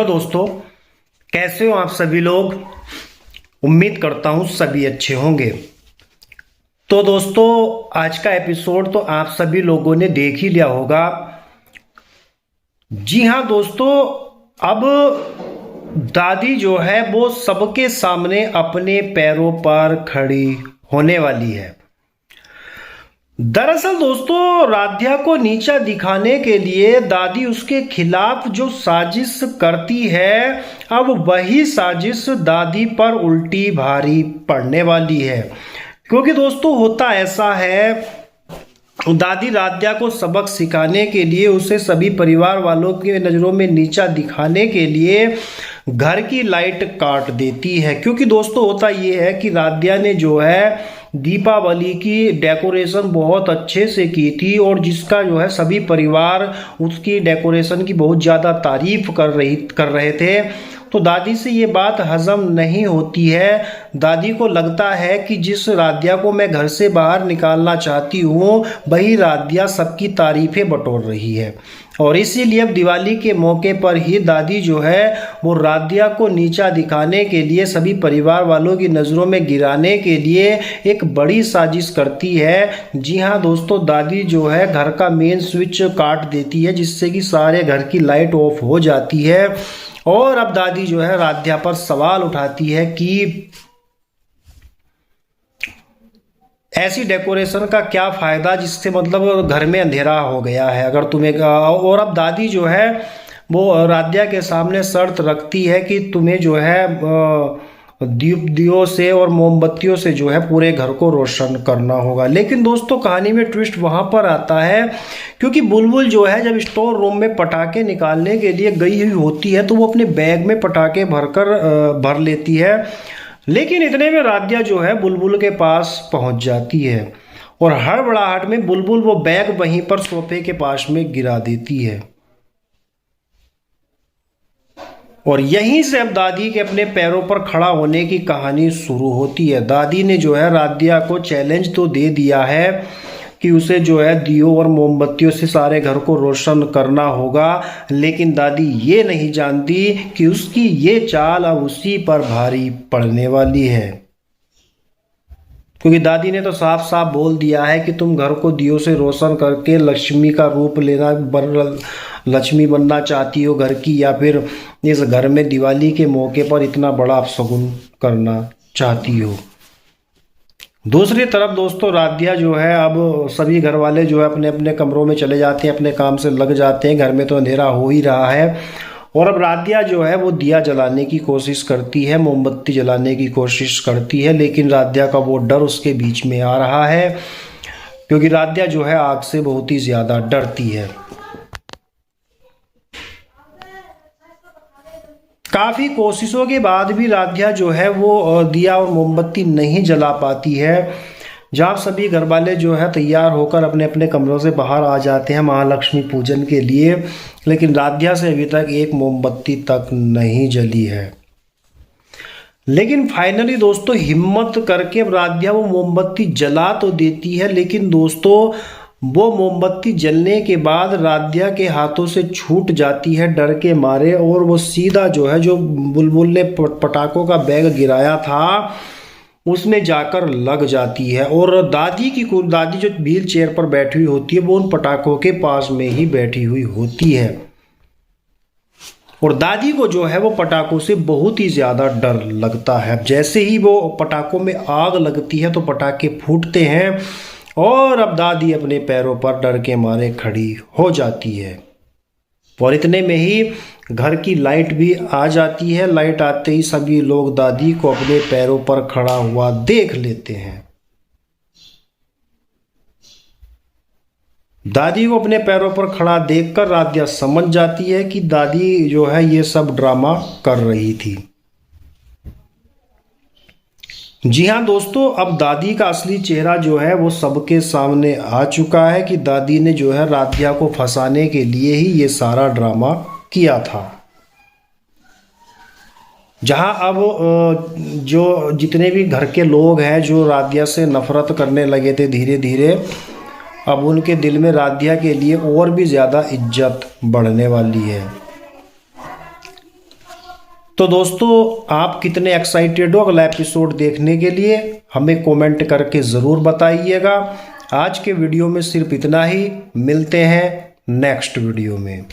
तो दोस्तों, कैसे हो आप सभी लोग। उम्मीद करता हूं सभी अच्छे होंगे। तो दोस्तों, आज का एपिसोड तो आप सभी लोगों ने देख ही लिया होगा। जी हाँ दोस्तों, अब दादी जो है वो सबके सामने अपने पैरों पर खड़ी होने वाली है। दरअसल दोस्तों, राध्या को नीचा दिखाने के लिए दादी उसके खिलाफ जो साजिश करती है, अब वही साजिश दादी पर उल्टी भारी पड़ने वाली है। क्योंकि दोस्तों होता ऐसा है, दादी राध्या को सबक सिखाने के लिए, उसे सभी परिवार वालों की नज़रों में नीचा दिखाने के लिए घर की लाइट काट देती है। क्योंकि दोस्तों होता ये है कि राध्या ने जो है दीपावली की डेकोरेशन बहुत अच्छे से की थी, और जिसका जो है सभी परिवार उसकी डेकोरेशन की बहुत ज़्यादा तारीफ कर रहे थे। तो दादी से ये बात हजम नहीं होती है। दादी को लगता है कि जिस राध्या को मैं घर से बाहर निकालना चाहती हूँ, वही राध्या सबकी तारीफें बटोर रही है। और इसीलिए अब दिवाली के मौके पर ही दादी जो है वो राध्या को नीचा दिखाने के लिए, सभी परिवार वालों की नज़रों में गिराने के लिए एक बड़ी साजिश करती है। जी हाँ दोस्तों, दादी जो है घर का मेन स्विच काट देती है, जिससे कि सारे घर की लाइट ऑफ हो जाती है। और अब दादी जो है राध्या पर सवाल उठाती है कि ऐसी डेकोरेशन का क्या फ़ायदा जिससे मतलब घर में अंधेरा हो गया है अगर तुम्हें। और अब दादी जो है वो राध्या के सामने शर्त रखती है कि तुम्हें जो है दियों से और मोमबत्तियों से जो है पूरे घर को रोशन करना होगा। लेकिन दोस्तों कहानी में ट्विस्ट वहाँ पर आता है, क्योंकि बुलबुल जो है जब स्टोर रूम में पटाखे निकालने के लिए गई हुई होती है, तो वो अपने बैग में पटाखे भर लेती है। लेकिन इतने में राध्या जो है बुलबुल के पास पहुंच जाती है, और हड़बड़ाहट में बुलबुल वो बैग वहीं पर सोफे के पास में गिरा देती है। और यहीं से अब दादी के अपने पैरों पर खड़ा होने की कहानी शुरू होती है। दादी ने जो है राध्या को चैलेंज तो दे दिया है कि उसे जो है दियों और मोमबत्तियों से सारे घर को रोशन करना होगा, लेकिन दादी ये नहीं जानती कि उसकी ये चाल अब उसी पर भारी पड़ने वाली है। क्योंकि दादी ने तो साफ साफ बोल दिया है कि तुम घर को दियों से रोशन करके लक्ष्मी का रूप लक्ष्मी बनना चाहती हो घर की, या फिर इस घर में दिवाली के मौके पर इतना बड़ा अपशगुन करना चाहती हो। दूसरी तरफ दोस्तों, राध्या जो है अब सभी घर वाले जो है अपने अपने कमरों में चले जाते हैं, अपने काम से लग जाते हैं। घर में तो अंधेरा हो ही रहा है, और अब राध्या जो है वो दिया जलाने की कोशिश करती है, मोमबत्ती जलाने की कोशिश करती है। लेकिन राध्या का वो डर उसके बीच में आ रहा है, क्योंकि राध्या जो है आग से बहुत ही ज़्यादा डरती है। काफ़ी कोशिशों के बाद भी राध्या जो है वो दिया और मोमबत्ती नहीं जला पाती है। जहाँ सभी घर वाले जो है तैयार होकर अपने अपने कमरों से बाहर आ जाते हैं महालक्ष्मी पूजन के लिए, लेकिन राध्या से अभी तक एक मोमबत्ती तक नहीं जली है। लेकिन फाइनली दोस्तों हिम्मत करके राध्या वो मोमबत्ती जला तो देती है, लेकिन दोस्तों वो मोमबत्ती जलने के बाद राध्या के हाथों से छूट जाती है डर के मारे, और वो सीधा जो है जो बुलबुल ने पटाखों का बैग गिराया था उसमें जाकर लग जाती है। और दादी जो व्हील चेयर पर बैठी हुई होती है वो उन पटाखों के पास में ही बैठी हुई होती है, और दादी को जो है वो पटाखों से बहुत ही ज़्यादा डर लगता है। जैसे ही वो पटाखों में आग लगती है तो पटाखे फूटते हैं, और अब दादी अपने पैरों पर डर के मारे खड़ी हो जाती है। और इतने में ही घर की लाइट भी आ जाती है। लाइट आते ही सभी लोग दादी को अपने पैरों पर खड़ा हुआ देख लेते हैं। दादी को अपने पैरों पर खड़ा देखकर राध्या समझ जाती है कि दादी जो है ये सब ड्रामा कर रही थी। जी हाँ दोस्तों, अब दादी का असली चेहरा जो है वो सबके सामने आ चुका है कि दादी ने जो है राध्या को फंसाने के लिए ही ये सारा ड्रामा किया था। जहाँ अब जो जितने भी घर के लोग हैं जो राध्या से नफरत करने लगे थे धीरे धीरे, अब उनके दिल में राध्या के लिए और भी ज़्यादा इज्जत बढ़ने वाली है। तो दोस्तों आप कितने एक्साइटेड हो अगला एपिसोड देखने के लिए, हमें कमेंट करके ज़रूर बताइएगा। आज के वीडियो में सिर्फ इतना ही, मिलते हैं नेक्स्ट वीडियो में।